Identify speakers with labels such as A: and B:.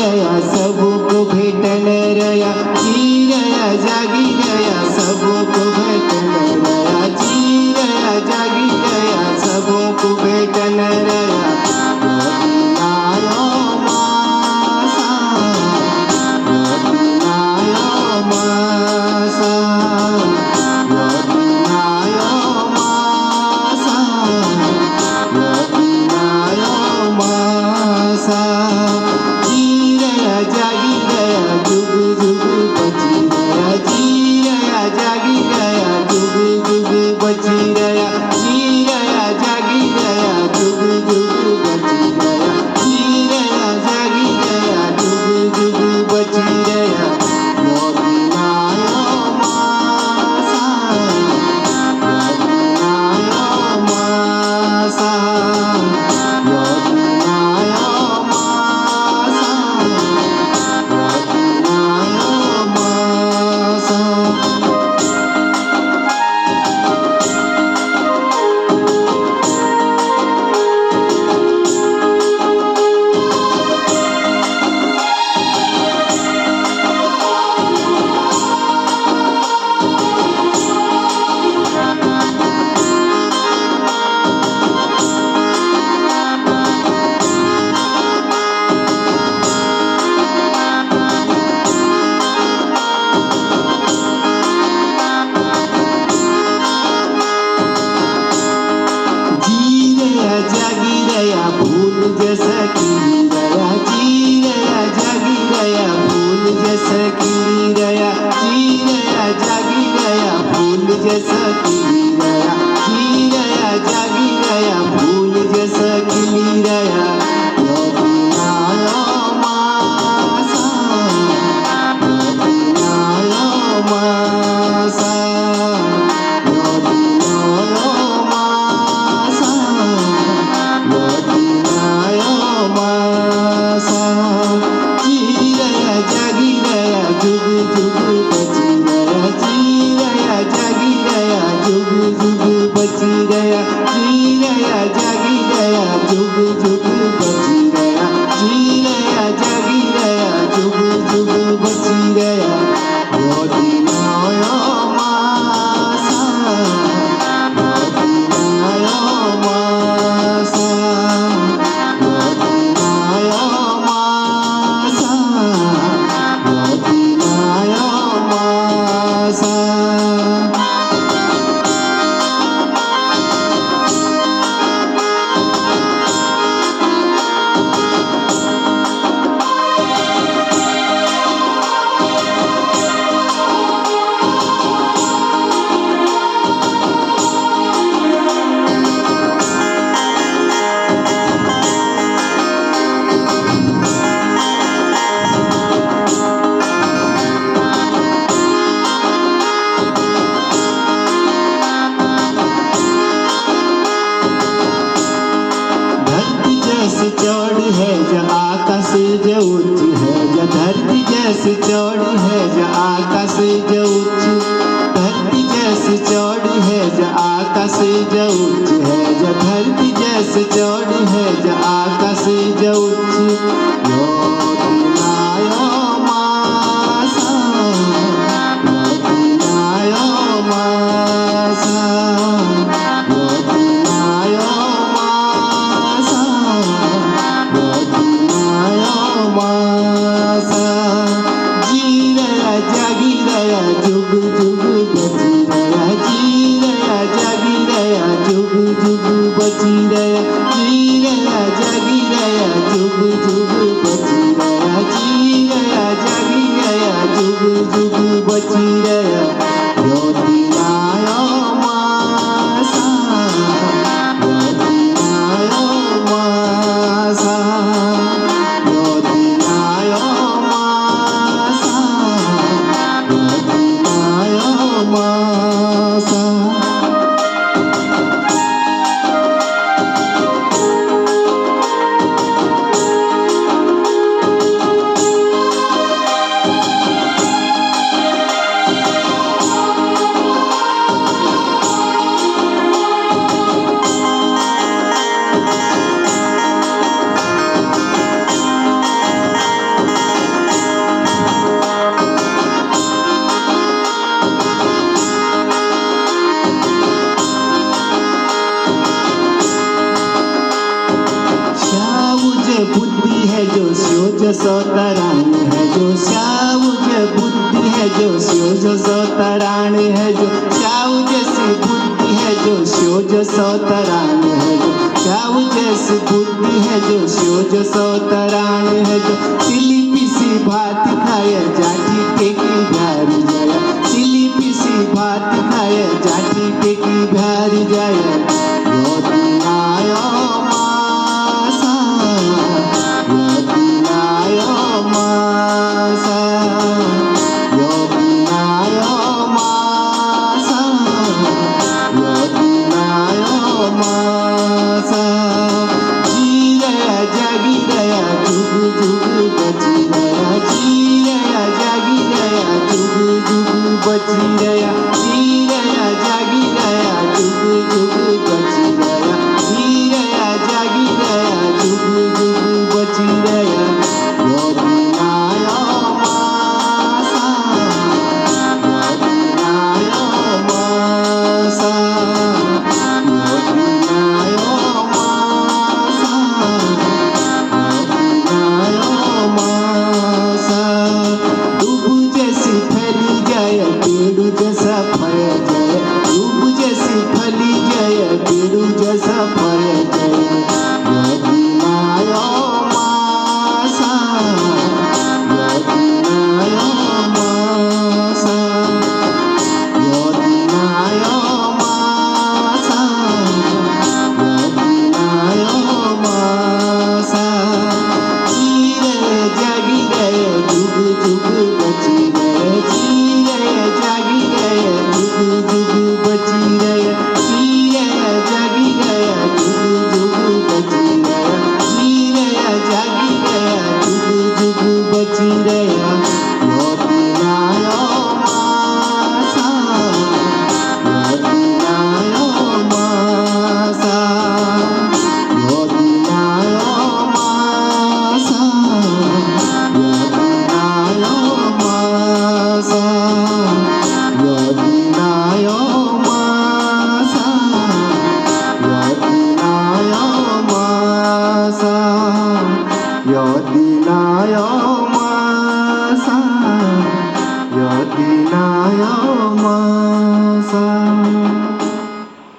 A: रया सबको भेटन रया जी रया जागी रया सबको भेटन रया जी रया जागी रया सबको भेटन रया जैसा खिली रया जी रया जागी रया फूल जैसा खिली रया जी रया जागी रया फूल जैसा खिली रया जी रया जागी रया फूल जैसा खिली रया बची रया जी रया जागी रया जुग जुग बची रया जी रया जागी रया जुग जुग बची रया यो दिन आयो मासा यो दिन आयो मासा यो दिन आयो मासा यो दिन आयो मासा चौड़ी है जो आकाश जो उच्च है जो धरती जैसी चौड़ी है जो आकाश जो उच्च धरती जैसी चौड़ी है जो आकाश जो उच्च है जो धरती जैसी चौड़ी है जो आकाश जो उच्च जुग जुग बची रया जी रया जागी रया जुग जुग बची रया जी रया जागी रया जुग जुग बची रया जी रया जागी रया जुग जुग बची रया यो दिन आयो मासा यो दिन आयो मासा यो दिन आयो सौतरान है जो साउज बुद्धि है जो स्योज सौतरान है जो साउ जैसी बुद्धि है जो स्योज सौतरान है जो साउ जैसी बुद्धि है जो स्योज सौतरान है जो सिली पिसी भात खाए जाठी टेकी भारी जाए सिली पिसी भात खाए जाठी टेकी भारी जाए बची गया जी गया जागी गया जुग जुग बची गया जी गया जागी गया जुग जुग बची गया यो दिन आयो मासा यो दिन आयो मासा यो दिन आयो मासा यो दिन आयो मासा डूब जैसी फैली जाए पेड़ू जैसा फल जाए डूब जैसी फली जाए पेड़ू जैसा फल जाए यो दिन आयो मासा यो दिन आयो मासा यो दिन आयो मासा यो दिन आयो मासा जीरे जागी गए जुग जुग बची गए जीरे जागी गए जुग जुग बची गए जीरे जागी गए जुग जुग बची गए जीरे जागी गए जुग जुग बची गए यो दिन आयो मासा यो दिन आयो मासा यो दिन आयो मासा यो दिन आयो मासा यो दिन आयो मासा यो दिन आयो मासा यो दिन आयो मासा यो दिन